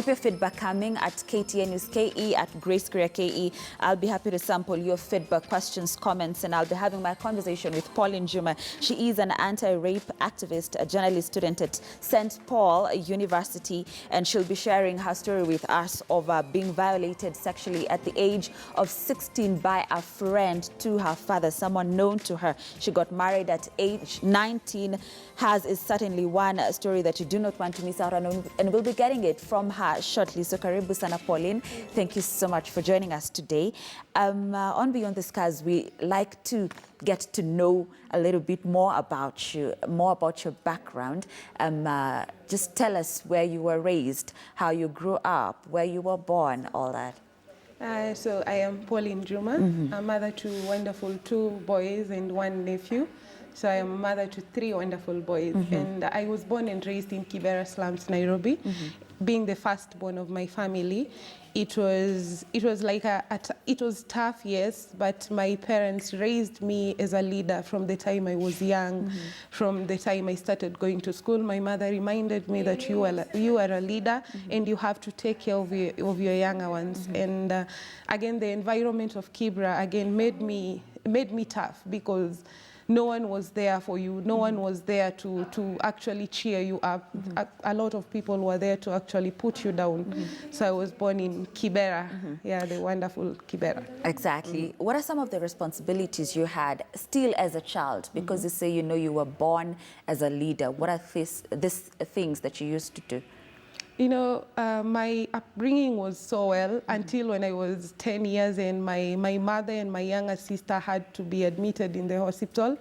your feedback coming at KTN News KE, at Grace Korea KE. I'll be happy to sample your feedback, questions, comments, and I'll be having my conversation with Pauline Juma. She is an anti-rape activist, a journalist student at St. Paul University, and she'll be sharing her story with us of being violated sexually at the age of 16 by a friend to her father, someone known to her. She got married at age 19. Hers is certainly one story that you do not want to miss out on, and we'll be getting it from her shortly. So karibu sana Pauline. Thank you so much for joining us today. On Beyond the Scars, we like to get to know a little bit more about you, more about your background. Just tell us where you were raised, how you grew up, where you were born, all that. So I am Pauline Juma, a mother to wonderful 2 boys and 1 nephew. So I am a mother to 3 wonderful boys. And I was born and raised in Kibera slums, Nairobi. Being the firstborn of my family, it was like it was tough, yes, but my parents raised me as a leader from the time I was young. From the time I started going to school, my mother reminded me that you are a leader and you have to take care of your younger ones. And again, the environment of Kibera again made me tough, because no one was there for you. No one was there to actually cheer you up. A lot of people were there to actually put you down. So I was born in Kibera, yeah, the wonderful Kibera. Exactly. What are some of the responsibilities you had still as a child? Because you say, you were born as a leader. What are these things that you used to do? My upbringing was so well until when I was 10 years and my mother and my younger sister had to be admitted in the hospital.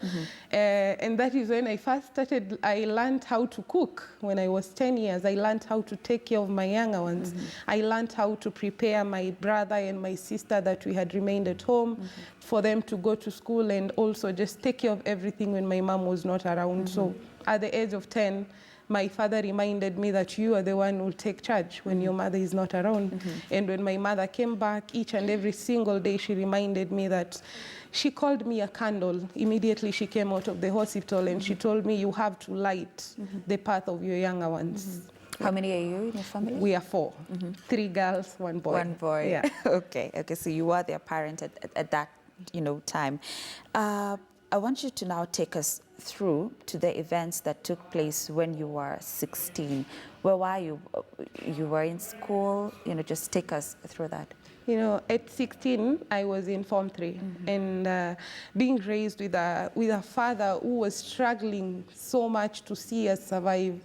And that is when I first started, I learned how to cook. When I was 10 years, I learned how to take care of my younger ones. I learned how to prepare my brother and my sister that we had remained at home for them to go to school, and also just take care of everything when my mom was not around. So at the age of 10, my father reminded me that you are the one who will take charge when your mother is not around. And when my mother came back, each and every single day, she reminded me that she called me a candle. Immediately she came out of the hospital and she told me, you have to light the path of your younger ones. How many are you in your family? We are 4. 3 girls, 1 boy. 1 boy. Yeah. Okay, so you were their parent at that time. I want you to now take us through to the events that took place when you were 16. Where were you? You were in school? Just take us through that. At 16, I was in Form 3, and being raised with a father who was struggling so much to see us survive.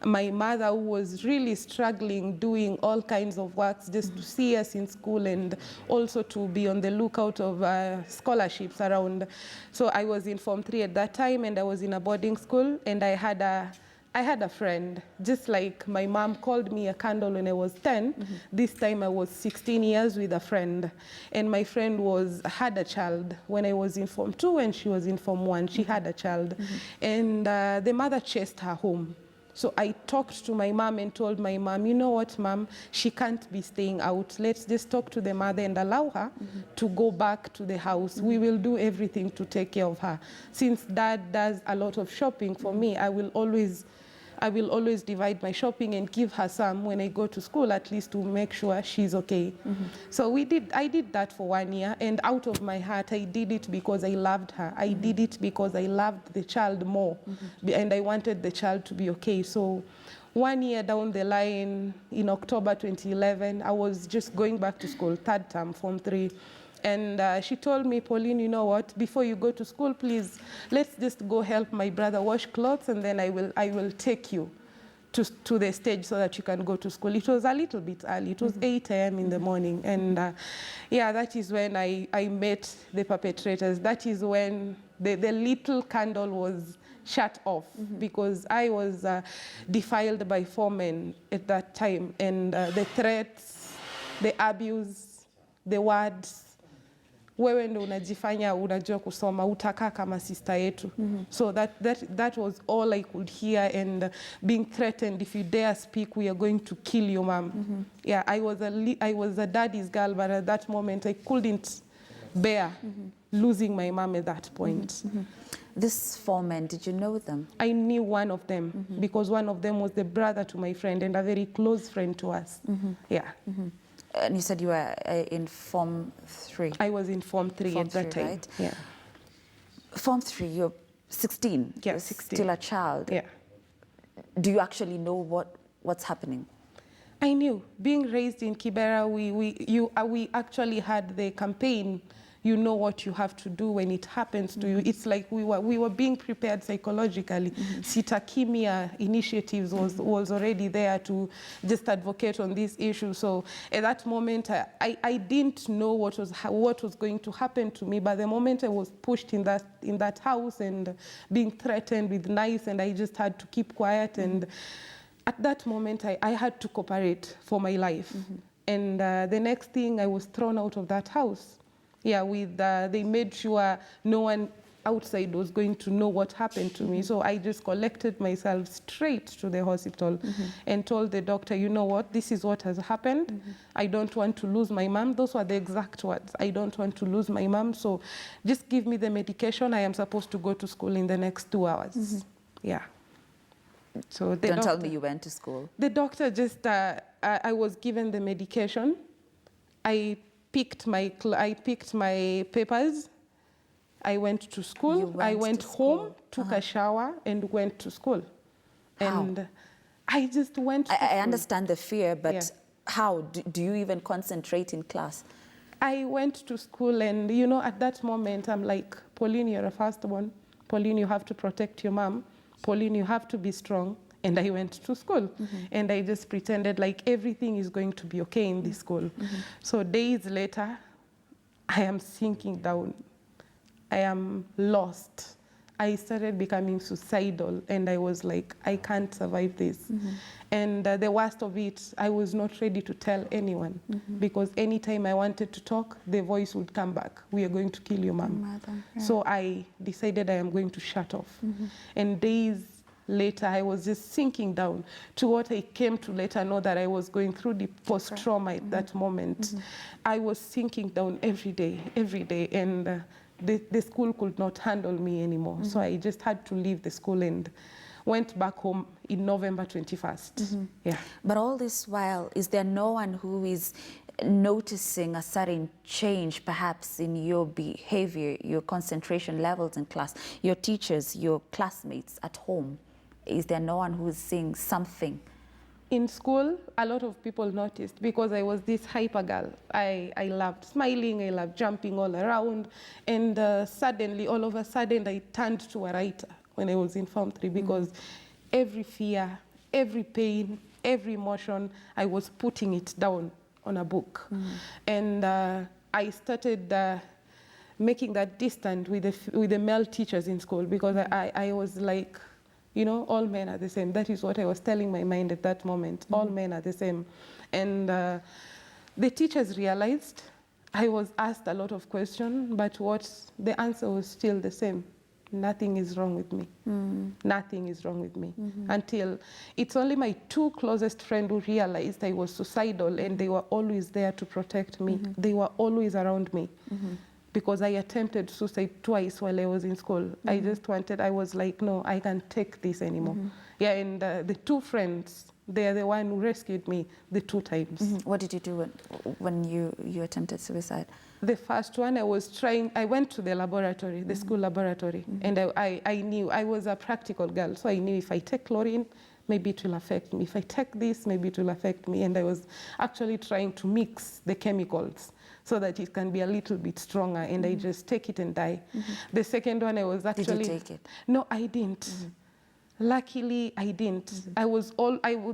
My mother, who was really struggling, doing all kinds of works just to see us in school, and also to be on the lookout of scholarships around. So I was in Form 3 at that time, and I was in a boarding school, and I had a friend. Just like my mom called me a candle when I was 10, this time I was 16 years with a friend. And my friend had a child when I was in Form 2, and she was in Form 1. She had a child. And the mother chased her home. So I talked to my mom and told my mom, you know what, mom, she can't be staying out. Let's just talk to the mother and allow her to go back to the house. We will do everything to take care of her. Since dad does a lot of shopping for me, I will always divide my shopping and give her some when I go to school, at least to make sure she's okay. So I did that for 1 year, and out of my heart, I did it because I loved her. I did it because I loved the child more, and I wanted the child to be okay. So 1 year down the line, in October 2011, I was just going back to school, 3rd term, Form 3. And she told me, Pauline, you know what, before you go to school, please, let's just go help my brother wash clothes, and then I will take you to the stage so that you can go to school. It was a little bit early. It was 8 a.m. in the morning. And yeah, that is when I met the perpetrators. That is when the little candle was shut off, because I was defiled by 4 men at that time. And the threats, the abuse, the words, wewe ndo unajifanya unajua kusoma, utakaa kama sister yetu. So that was all I could hear, and being threatened, if you dare speak, we are going to kill your mom. Yeah, I was a daddy's girl, but at that moment I couldn't bear losing my mom at that point. This four men, did you know them? I knew one of them because one of them was the brother to my friend and a very close friend to us. Yeah. And you said you were in Form 3. I was in Form 3 Form at that 3, time. right? Yeah. Form 3, you're 16. Yeah, You're 16. still a child. Yeah. Do you actually know what's happening? I knew. Being raised in Kibera, we actually had the campaign, you know what you have to do when it happens to you. It's like we were being prepared psychologically. Sitakimia initiatives was already there to just advocate on this issue. So at that moment, I didn't know what was going to happen to me. But the moment I was pushed in that house and being threatened with knives, and I just had to keep quiet. And at that moment, I had to cooperate for my life. And the next thing, I was thrown out of that house. Yeah, they made sure no one outside was going to know what happened to me. So I just collected myself straight to the hospital and told the doctor, you know what, this is what has happened. I don't want to lose my mom. Those were the exact words. I don't want to lose my mom. So just give me the medication. I am supposed to go to school in the next 2 hours. Yeah. So Don't tell me you went to school. The doctor just, I was given the medication. I picked my papers. I went to school. I went home, took a shower, and went to school. How? And I just went to I school. understand the fear, but Yeah. how? Do you even concentrate in class? I went to school, and you know, at that moment, I'm like, Pauline, you're a firstborn. Pauline, you have to protect your mom. Pauline, you have to be strong. And I went to school. And I just pretended like everything is going to be okay in this school. So days later, I am sinking down. I am lost. I started becoming suicidal, and I was like, I can't survive this. And the worst of it, I was not ready to tell anyone, because anytime I wanted to talk, the voice would come back. We are going to kill your mom. So I decided I am going to shut off. And days later, I was just sinking down to what I came to later know that I was going through the post-trauma at that moment. I was sinking down every day, and the school could not handle me anymore. So I just had to leave the school and went back home in November 21st. Yeah. But all this while, is there no one who is noticing a sudden change perhaps in your behavior, your concentration levels in class, your teachers, your classmates at home? Is there no one who is seeing something? In school, a lot of people noticed because I was this hyper girl. I loved smiling, I loved jumping all around. And suddenly, all of a sudden, I turned to a writer when I was in Form 3 because every fear, every pain, every emotion, I was putting it down on a book. And I started making that distance with the male teachers in school because I was like, you know, all men are the same. That is what I was telling my mind at that moment. All men are the same. And the teachers realized. I was asked a lot of questions, but the answer was still the same. Nothing is wrong with me. Nothing is wrong with me. Until it's only my 2 closest friends who realized I was suicidal, and they were always there to protect me. They were always around me. Because I attempted suicide twice while I was in school. I was like, no, I can't take this anymore. Yeah, and the 2 friends, they are the one who rescued me the 2 times. What did you do when you attempted suicide? The first one, I went to the laboratory, the school laboratory, and I knew, I was a practical girl, so I knew if I take chlorine, maybe it will affect me. If I take this, maybe it will affect me. And I was actually trying to mix the chemicals so that it can be a little bit stronger, and I just take it and die. The second one, I was actually... Did you take it? No, I didn't. Luckily, I didn't.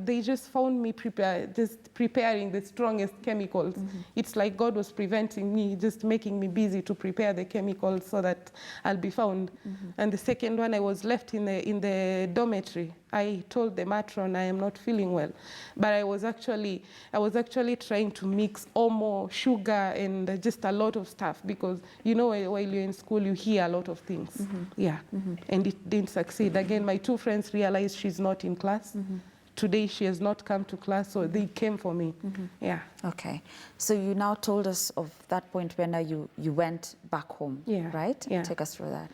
They just found me preparing the strongest chemicals. It's like God was preventing me, just making me busy to prepare the chemicals so that I'll be found. And the second one, I was left in the dormitory. I told the matron I am not feeling well, but I was actually trying to mix omo, sugar, and just a lot of stuff because you know while you're in school you hear a lot of things. Yeah, and it didn't succeed. Again, my 2 friends realized she's not in class. today she has not come to class, so they came for me. Yeah. Okay. So you now told us of that point when you went back home, Yeah. right? Yeah. Take us through that.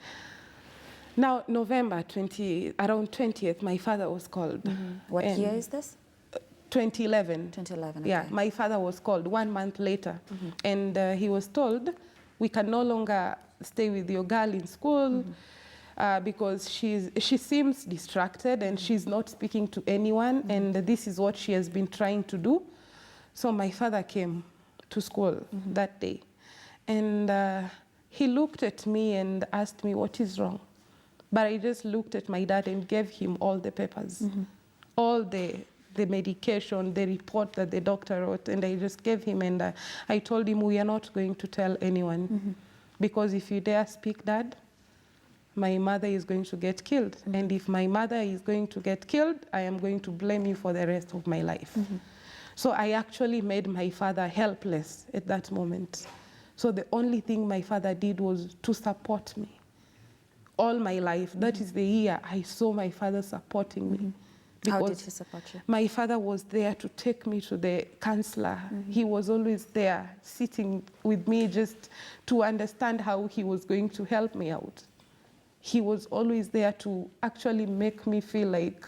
Now, November around 20th, my father was called. What And year is this? 2011. 2011, okay. Yeah, my father was called 1 month later. And he was told, we can no longer stay with your girl in school because she seems distracted and she's not speaking to anyone, and this is what she has been trying to do. So my father came to school that day, and he looked at me and asked me, what is wrong? But I just looked at my dad and gave him all the papers, all the medication, the report that the doctor wrote, and I just gave him, and I told him, we are not going to tell anyone, because if you dare speak, Dad, my mother is going to get killed. And if my mother is going to get killed, I am going to blame you for the rest of my life. So I actually made my father helpless at that moment. So the only thing my father did was to support me. All my life, that is the year I saw my father supporting me. How did he support you? My father was there to take me to the counselor. He was always there, sitting with me just to understand how he was going to help me out. He was always there to actually make me feel like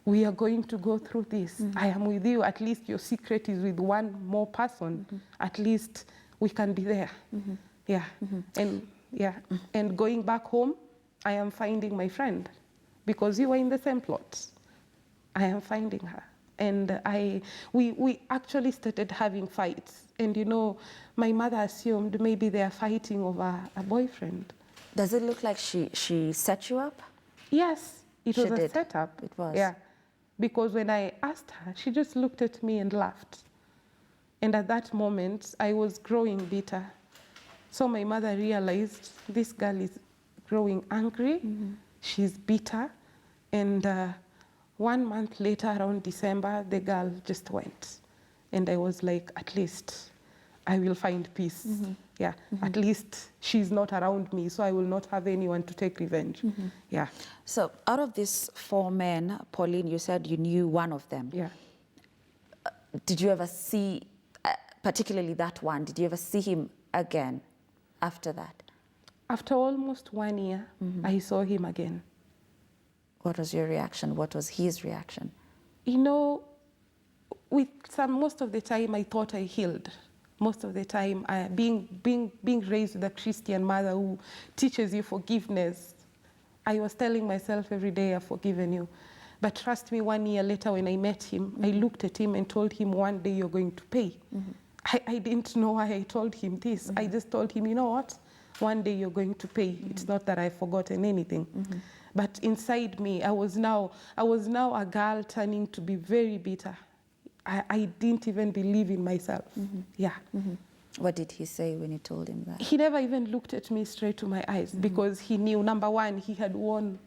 we are going to go through this. I am with you. At least your secret is with one more person. At least we can be there. Yeah. And yeah. And going back home, I am finding my friend because you were in the same plot. I am finding her. And we actually started having fights. And you know, my mother assumed maybe they are fighting over a boyfriend. Does it look like she set you up? Yes, it was a did. setup. It was. Yeah, because when I asked her, she just looked at me and laughed. And at that moment, I was growing bitter. So my mother realized this girl is growing angry. She's bitter. And 1 month later, around December, the girl just went. And I was like, at least I will find peace. Yeah, at least she's not around me, so I will not have anyone to take revenge. Yeah. So out of these 4 men, Pauline, you said you knew one of them. Yeah. Did you ever see, particularly that one, did you ever see him again after that? After almost 1 year, I saw him again. What was your reaction? What was his reaction? You know, most of the time I thought I healed. Most of the time, being raised with a Christian mother who teaches you forgiveness, I was telling myself every day, I've forgiven you. But trust me, 1 year later when I met him, I looked at him and told him, one day you're going to pay. I didn't know why I told him this. I just told him, you know what? One day you're going to pay. It's not that I've forgotten anything. But inside me, I was now a girl turning to be very bitter. I didn't even believe in myself. Yeah. What did he say when you told him that? He never even looked at me straight to my eyes because he knew, number one, he had won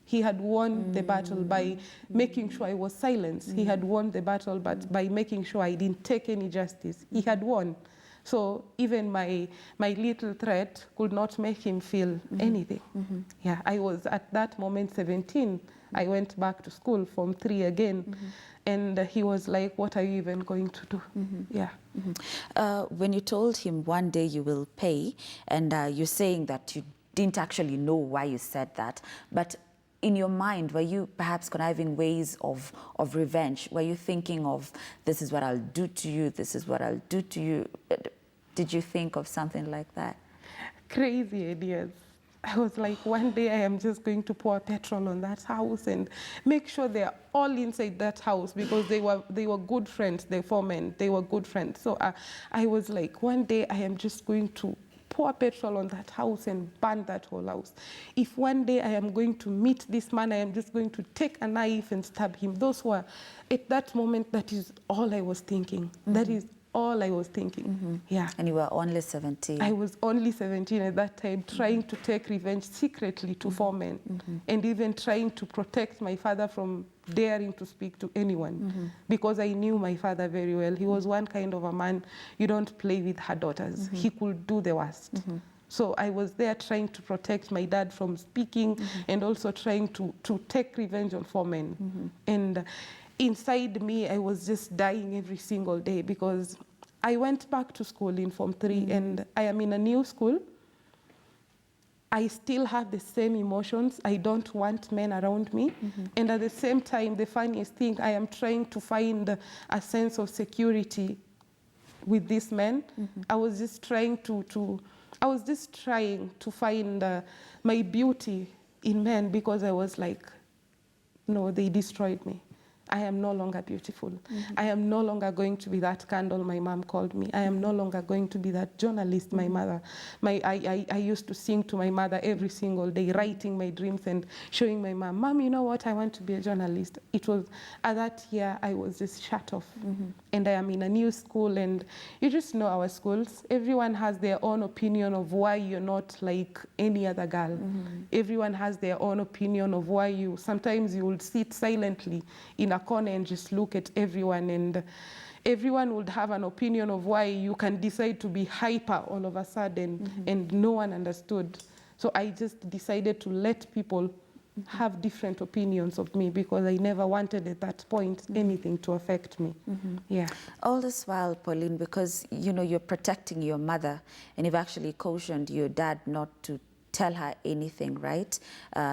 the battle by making sure I was silenced. He had won the battle, but by making sure I didn't take any justice. He had won. So even my little threat could not make him feel anything. Yeah, I was at that moment 17. I went back to school, Form 3 again. And he was like, what are you even going to do? Yeah. When you told him one day you will pay, and you're saying that you didn't actually know why you said that, but in your mind, were you perhaps conniving ways of revenge? Were you thinking of, this is what I'll do to you, this is what I'll do to you? Did you think of something like that? Crazy ideas. I was like, one day I am just going to pour petrol on that house and make sure they are all inside that house, because they were good friends, the 4 men, they were good friends. So I was like, one day I am just going to pour petrol on that house and burn that whole house. If one day I am going to meet this man, I am just going to take a knife and stab him. Those were, at that moment, that is all I was thinking. That is all I was thinking. Yeah. And you were only 17. I was only 17 at that time, trying to take revenge secretly to 4 men, and even trying to protect my father from daring to speak to anyone, because I knew my father very well. He was one kind of a man, you don't play with her daughters. He could do the worst. So I was there trying to protect my dad from speaking, and also trying to take revenge on 4 men. And inside me, I was just dying every single day because I went back to school in Form 3 and I am in a new school. I still have the same emotions. I don't want men around me. And at the same time, the funniest thing, I am trying to find a sense of security with these men. I was just trying to find my beauty in men because I was like, no, they destroyed me. I am no longer beautiful. I am no longer going to be that candle my mom called me. I am no longer going to be that journalist my mother. I used to sing to my mother every single day, writing my dreams and showing my mom, Mom, you know what, I want to be a journalist. It was, at that year, I was just shut off. And I am in a new school, and you just know our schools. Everyone has their own opinion of why you're not like any other girl. Everyone has their own opinion of why sometimes you will sit silently in a corner and just look at everyone, and everyone would have an opinion of why you can decide to be hyper all of a sudden, and no one understood. So I just decided to let people have different opinions of me because I never wanted at that point anything to affect me. Yeah. All this while, Pauline, because you know you're protecting your mother, and you've actually cautioned your dad not to tell her anything, right?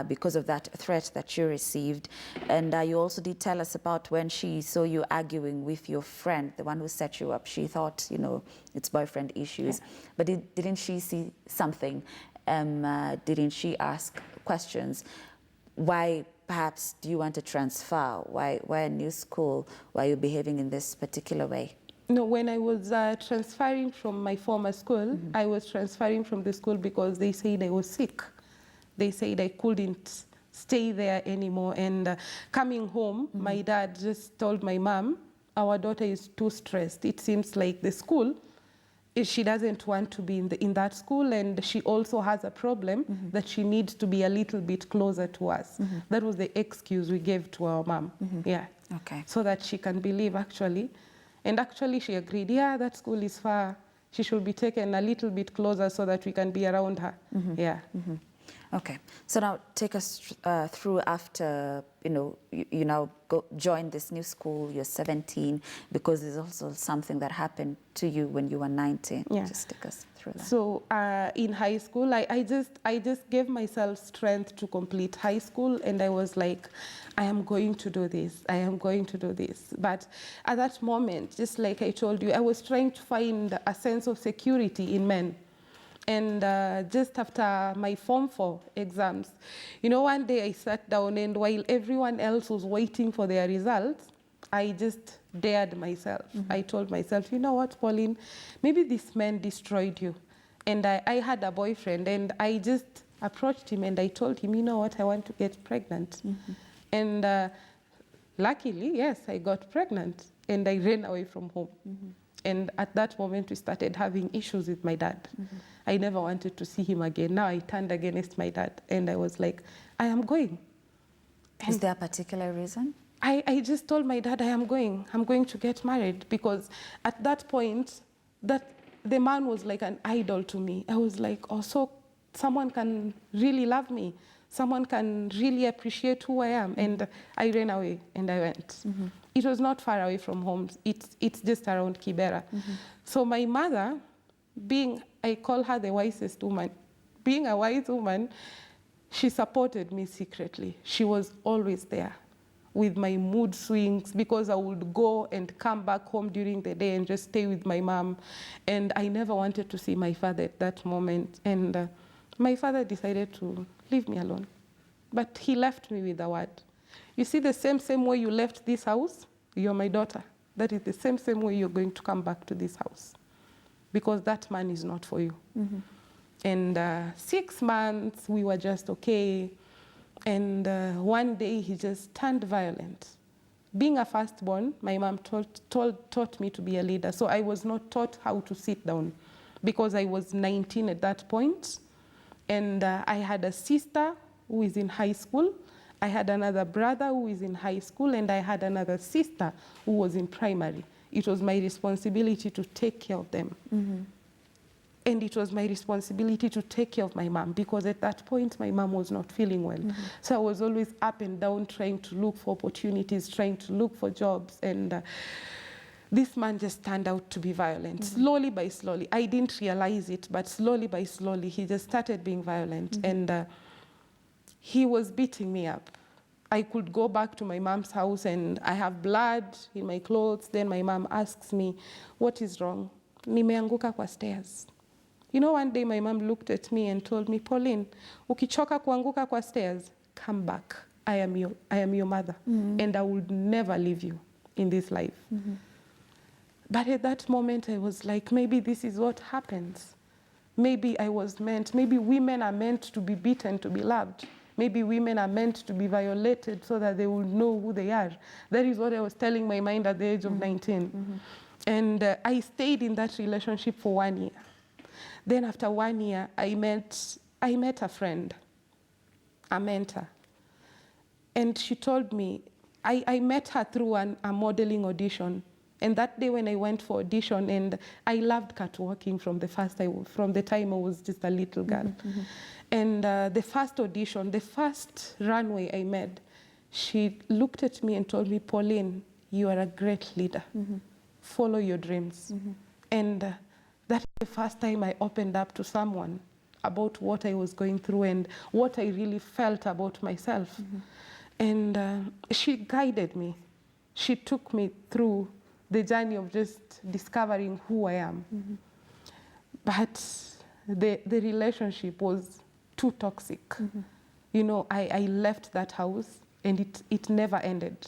Because of that threat that you received. And you also did tell us about when she saw you arguing with your friend, the one who set you up. She thought, you know, it's boyfriend issues. Yeah. But didn't she see something? Didn't she ask questions? Why perhaps do you want to transfer? Why a new school? Why are you behaving in this particular way? No, when I was transferring from my former school, I was transferring from the school because they said I was sick. They said I couldn't stay there anymore. And coming home, my dad just told my mom, our daughter is too stressed. It seems like the school, she doesn't want to be in that school, and she also has a problem that she needs to be a little bit closer to us. That was the excuse we gave to our mom. Yeah. Okay. So that she can believe actually. And actually she agreed, yeah, that school is far. She should be taken a little bit closer so that we can be around her. Yeah. Okay. So now take us through after, you know, you now join this new school, you're 17, because there's also something that happened to you when you were 19. Yeah. Just take us through that. So in high school, I just gave myself strength to complete high school, and I was like, I am going to do this. I am going to do this. But at that moment, just like I told you, I was trying to find a sense of security in men. And just after my Form 4 exams, you know, one day I sat down, and while everyone else was waiting for their results, I just dared myself. I told myself, you know what, Pauline, maybe this man destroyed you. And I had a boyfriend, and I just approached him and I told him, you know what, I want to get pregnant. And luckily, yes, I got pregnant, and I ran away from home. And at that moment, we started having issues with my dad. I never wanted to see him again. Now I turned against my dad, and I was like, I am going. Is there a particular reason? I just told my dad, I'm going to get married, because at that point, the man was like an idol to me. I was like, oh, so someone can really love me. Someone can really appreciate who I am. And I ran away and I went. It was not far away from home. It's just around Kibera. So my mother, I call her the wisest woman, being a wise woman, she supported me secretly. She was always there with my mood swings, because I would go and come back home during the day and just stay with my mom. And I never wanted to see my father at that moment. And my father decided to leave me alone. But he left me with a word. You see, the same way you left this house, you're my daughter. That is the same way you're going to come back to this house, because that man is not for you. And 6 months, we were just okay. And one day, he just turned violent. Being a firstborn, my mom taught me to be a leader. So I was not taught how to sit down, because I was 19 at that point. And I had a sister who is in high school. I had another brother who is in high school, and I had another sister who was in primary. It was my responsibility to take care of them. And it was my responsibility to take care of my mom, because at that point, my mom was not feeling well. So I was always up and down trying to look for opportunities, trying to look for jobs. And this man just turned out to be violent. Slowly by slowly. I didn't realize it, but slowly by slowly, he just started being violent. And he was beating me up. I could go back to my mom's house and I have blood in my clothes. Then my mom asks me, what is wrong? Nimeanguka kwa stairs. You know, one day my mom looked at me and told me, Pauline, ukichoka kuanguka kwa stairs, come back. I am your mother, and I will never leave you in this life. But at that moment, I was like, maybe this is what happens. Maybe I was meant, maybe women are meant to be beaten, to be loved. Maybe women are meant to be violated so that they will know who they are. That is what I was telling my mind at the age of 19. And I stayed in that relationship for 1 year. Then after 1 year, I met a friend, a mentor. And she told me, I met her through a modeling audition. And that day when I went for audition, and I loved catwalking from the time I was just a little girl. And the first audition, the first runway I made, she looked at me and told me, Pauline, you are a great leader. Follow your dreams. And that's the first time I opened up to someone about what I was going through and what I really felt about myself. And she guided me. She took me through the journey of just discovering who I am. But the relationship was too toxic. You know, I left that house and it never ended.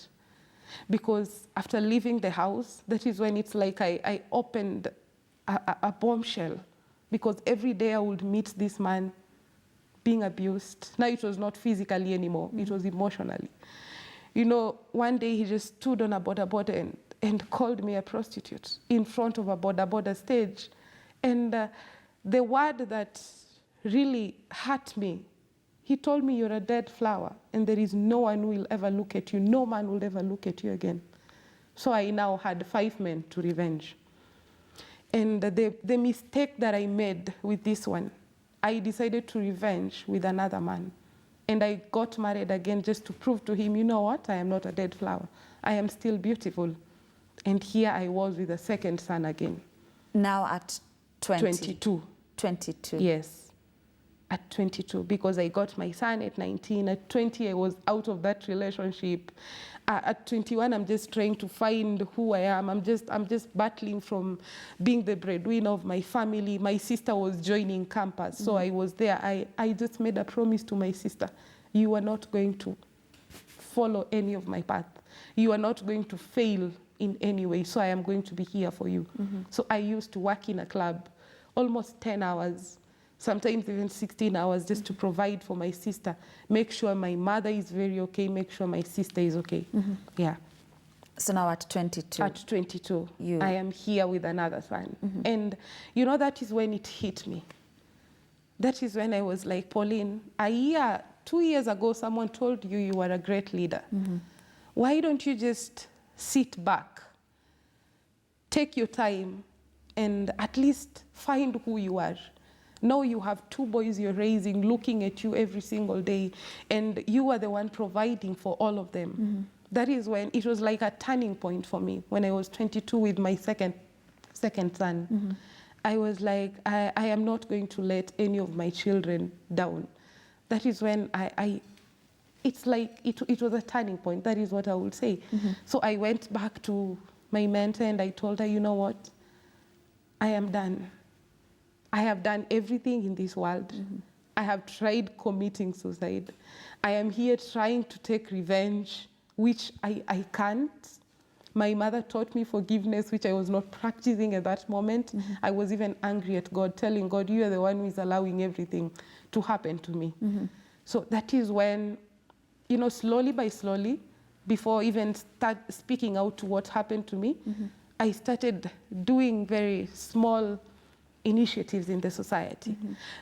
Because after leaving the house, that is when it's like I opened a bombshell, because every day I would meet this man being abused. Now it was not physically anymore, it was emotionally. You know, one day he just stood on a border and called me a prostitute in front of a border stage. And the word that really hurt me, he told me, you're a dead flower and there is no one who will ever look at you. No man will ever look at you again. So I now had 5 men to revenge. And the mistake that I made with this one, I decided to revenge with another man. And I got married again just to prove to him, you know what, I am not a dead flower. I am still beautiful. And here I was with a second son again. Now at 22. 22. Yes, at 22, because I got my son at 19. At 20, I was out of that relationship. At 21, I'm just trying to find who I am. I'm just battling from being the breadwinner of my family. My sister was joining campus, so I was there. I just made a promise to my sister. You are not going to follow any of my path. You are not going to fail in any way, so I am going to be here for you. So I used to work in a club almost 10 hours, sometimes even 16 hours, just to provide for my sister, make sure my mother is very okay, make sure my sister is okay. Yeah. So now at 22? At 22, I am here with another son. And you know, that is when it hit me. That is when I was like, Pauline, 2 years ago, someone told you you were a great leader. Why don't you just sit back, take your time, and at least find who you are? Now you have 2 boys you're raising, looking at you every single day, and you are the one providing for all of them. That is when it was like a turning point for me, when I was 22 with my second son. I was like, I am not going to let any of my children down. That is when it's like, it was a turning point. That is what I would say. So I went back to my mentor and I told her, you know what? I am done. I have done everything in this world. I have tried committing suicide. I am here trying to take revenge, which I can't. My mother taught me forgiveness, which I was not practicing at that moment. I was even angry at God, telling God, you are the one who is allowing everything to happen to me. So that is when, you know, slowly by slowly, before even start speaking out to what happened to me, I started doing very small initiatives in the society,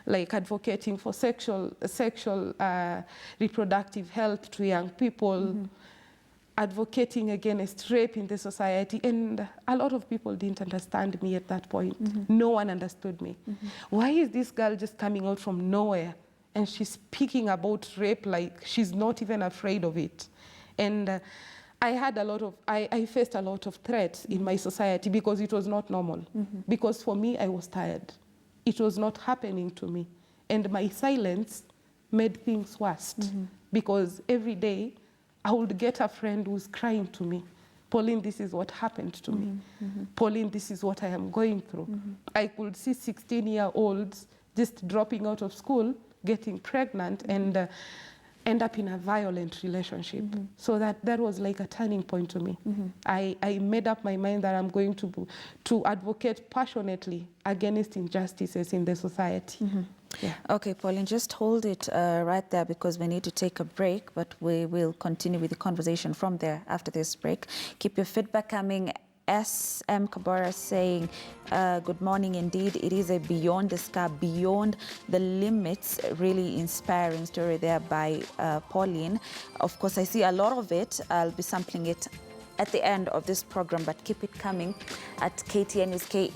like advocating for sexual reproductive health to young people. advocating against rape in the society, and a lot of people didn't understand me at that point. No one understood me. Why is this girl just coming out from nowhere and she's speaking about rape like she's not even afraid of it? And I faced a lot of threats in my society because it was not normal. Because for me, I was tired. It was not happening to me. And my silence made things worse. Because every day, I would get a friend who's crying to me, Pauline, this is what happened to me. Pauline, this is what I am going through. I could see 16-year-olds just dropping out of school, getting pregnant, and end up in a violent relationship. So that was like a turning point to me. I made up my mind that I'm going to advocate passionately against injustices in the society. Yeah. Okay, Pauline, just hold it right there because we need to take a break, but we will continue with the conversation from there after this break. Keep your feedback coming. S.M. Kabara saying, good morning indeed. It is a beyond the scar, beyond the limits, really inspiring story there by Pauline. Of course, I see a lot of it. I'll be sampling it at the end of this program, but keep it coming at KTN News KE.